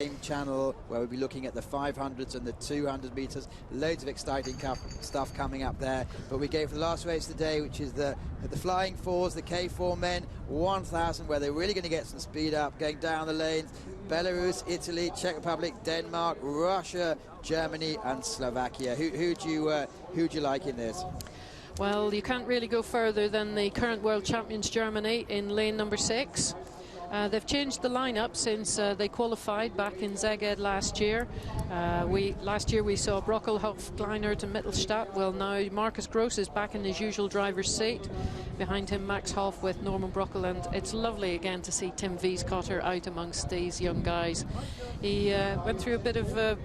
Same channel where we'll be looking at the 500s and the 200 meters. Loads of exciting stuff coming up there. But we go for the last race of the day, which is the flying fours, the K4 men 1000, where they're really going to get some speed up, going down the lanes. Belarus, Italy, Czech Republic, Denmark, Russia, Germany, and Slovakia. Who'd you like in this? Well, you can't really go further than the current world champions Germany in lane number 6. They've changed the lineup since they qualified back in CZECH last year. Last year we saw Brockelhoff, Kleinert and Mittelstadt. Well, now Marcus Gross is back in his usual driver's seat. Behind him Max Hoff with Norman Brockel, and it's lovely again to see Tim Wiescotter out amongst these young guys. He went through a bit of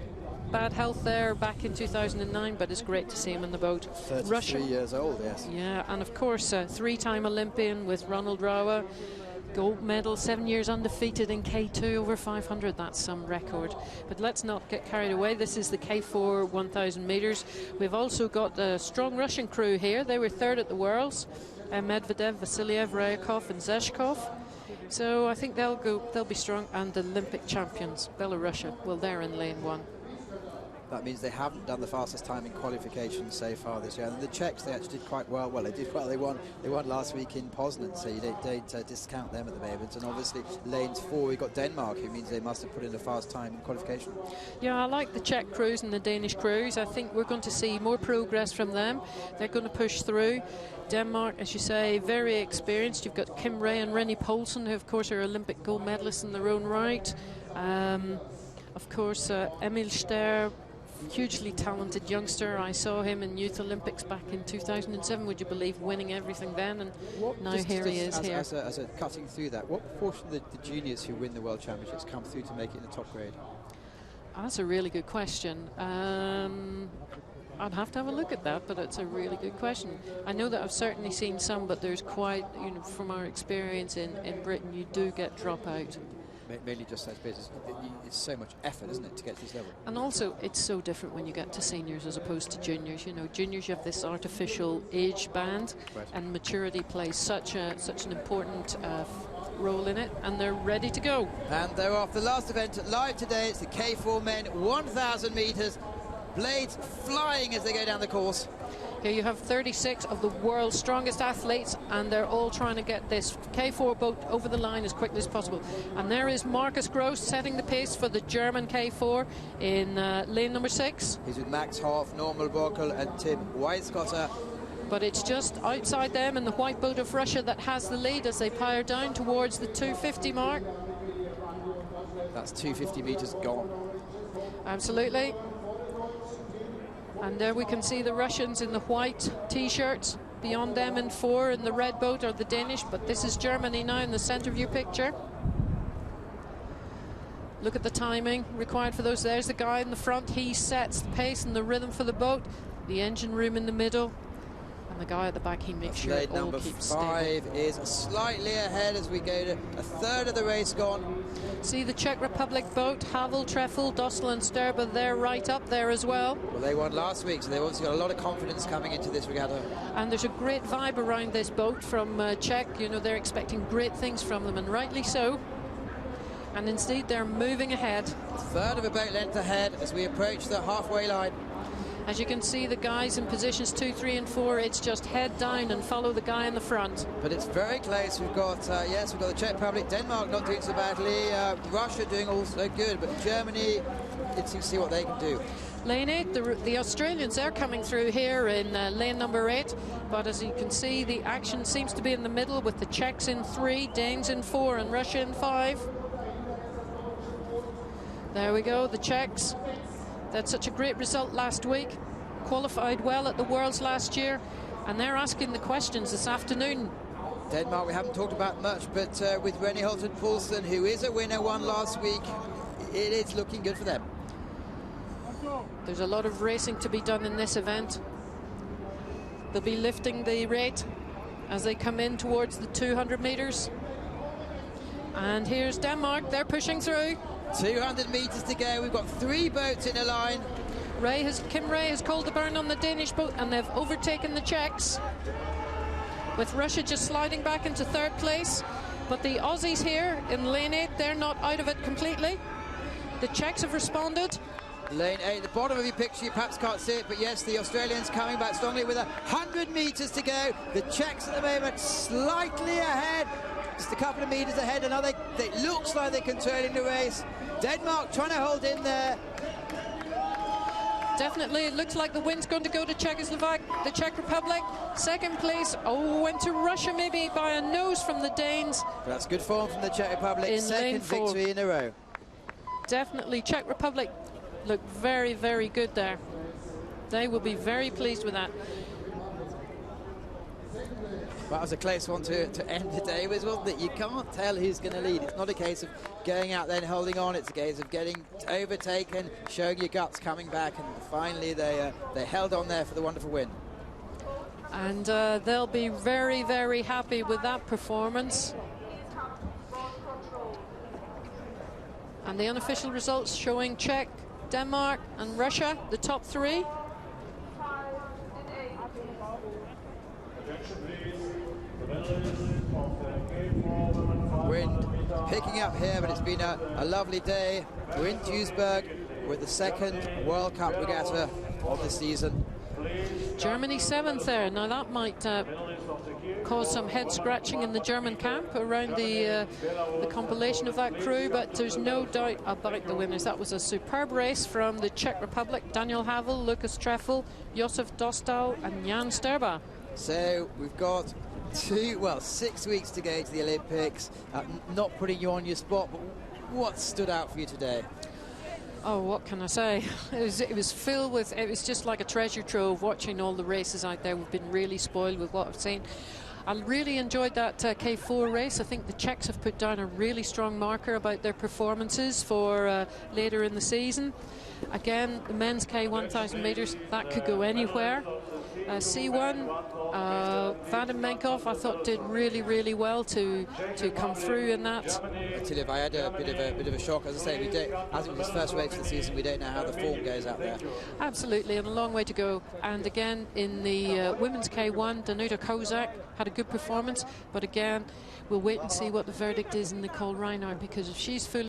bad health there back in 2009, but it's great to see him in the boat. 33 years old, yes. Yeah, and of course three-time Olympian with Ronald Rauer. Gold medal, 7 years undefeated in K2 over 500. That's some record. But let's not get carried away. This is the K4 1000 meters. We've also got a strong Russian crew here. They were third at the Worlds. Medvedev, Vasiliev, Ryakov and Zheshkov. So I think they'll be strong. And the Olympic champions, Belarusia, well, they're in lane 1. That means they haven't done the fastest time in qualification so far this year. And the Czechs, they actually did quite well. Well, they did well. They won last week in Poznan, so you don't discount them at the moment. And obviously, lanes 4, we've got Denmark, who means they must have put in a fast time in qualification. Yeah, I like the Czech crews and the Danish crews. I think we're going to see more progress from them. They're going to push through. Denmark, as you say, very experienced. You've got Kim Ray and Rennie Poulsen, who, of course, are Olympic gold medalists in their own right. Of course, Emil Ster, hugely talented youngster. I saw him in Youth Olympics back in 2007, would you believe, winning everything then, and now here he is here. As a cutting through that, what proportion of the juniors who win the World Championships come through to make it in the top grade? That's a really good question. I'd have to have a look at that, but it's a really good question. I know that I've certainly seen some, but there's quite, from our experience in Britain, you do get dropout. Mainly just, I suppose, it's so much effort, isn't it, to get to this level? And also, it's so different when you get to seniors as opposed to juniors. Juniors, you have this artificial age band, right, and maturity plays such an important role in it, and they're ready to go. And they're off. The last event live today, it's the K4 men, 1,000 meters, blades flying as they go down the course. Here you have 36 of the world's strongest athletes, and they're all trying to get this K4 boat over the line as quickly as possible. And there is Marcus Gross setting the pace for the German K4 in lane number 6. He's with Max Hoff, Norman Brockel and Tim Wiescotter. But it's just outside them in the white boat of Russia that has the lead as they power down towards the 250 mark. That's 250 meters gone. Absolutely. And there we can see the Russians in the white T-shirts. Beyond them in 4 in the red boat are the Danish, but this is Germany now in the center view picture. Look at the timing required for those. There's the guy in the front. He sets the pace and the rhythm for the boat. The engine room in the middle. And the guy at the back, he makes sure it all keeps stable. Number 5 is slightly ahead as we go to a third of the race gone. See the Czech Republic boat, Havel, Treffel, Dostal and Sterba, they're right up there as well. Well, they won last week, so they've also got a lot of confidence coming into this regatta. And there's a great vibe around this boat from Czech. They're expecting great things from them, and rightly so. And instead, they're moving ahead. A third of a boat length ahead as we approach the halfway line. As you can see, the guys in positions 2, 3 and 4, it's just head down and follow the guy in the front. But it's very close. We've got, we've got the Czech Republic, Denmark not doing so badly, Russia doing also good, but Germany, it's to see what they can do. Lane 8, the Australians, they're coming through here in lane number 8, but as you can see, the action seems to be in the middle with the Czechs in 3, Danes in 4 and Russia in 5. There we go, the Czechs. That's such a great result last week, qualified well at the Worlds last year, and they're asking the questions this afternoon. Denmark we haven't talked about much, but with Rennie Holten Poulsen, who is a winner, won last week, it is looking good for them. There's a lot of racing to be done in this event. They'll be lifting the rate as they come in towards the 200 meters. And here's Denmark, they're pushing through. 200 meters to go. We've got 3 boats in a line. Kim Ray has called the burn on the Danish boat, and they've overtaken the Czechs, with Russia just sliding back into 3rd place. But the Aussies here in lane 8, they're not out of it completely. The Czechs have responded. Lane 8, the bottom of your picture, you perhaps can't see it, but yes, the Australians coming back strongly with 100 metres to go. The Czechs at the moment slightly ahead, just a couple of metres ahead, and now it looks like they're controlling the race. Denmark trying to hold in there. Definitely, it looks like the wind's going to go to the Czech Republic. Second place, went to Russia maybe by a nose from the Danes. But that's good form from the Czech Republic, second victory in a row. Definitely, Czech Republic look very, very good there. They will be very pleased with that. That was a close one to end the day with, wasn't it? You can't tell who's going to lead. It's not a case of going out there and holding on. It's a case of getting overtaken, showing your guts, coming back, and finally they held on there for the wonderful win. And they'll be very, very happy with that performance. And the unofficial results showing Czech, Denmark and Russia, the top three. Wind picking up here, but it's been a lovely day. We're in Duisburg with the second World Cup regatta of the season. Germany 7th there. Now that might cause some head scratching in the German camp around the compilation of that crew, but there's no doubt about the winners. That was a superb race from the Czech Republic. Daniel Havel, Lucas Treffel, Josef Dostal and Jan Sterba. So we've got 6 weeks to go to the Olympics. Not putting you on your spot, but what stood out for you today? Oh, what can I say? It was filled with, it was just like a treasure trove watching all the races out there. We've been really spoiled with what I've seen. I really enjoyed that K4 race. I think the Czechs have put down a really strong marker about their performances for later in the season. Again, the men's K1000 metres, that could go anywhere. C1, Vadim Menkov, I thought did really, really well to come through in that. Tilly, I had a bit of a shock. As I say, as it was his first race of the season, we don't know how the form goes out there. Absolutely, and a long way to go. And again, in the women's K1, Danuta Kozak had a good performance, but again, we'll wait and see what the verdict is in Nicole Reinhardt, because if she's fully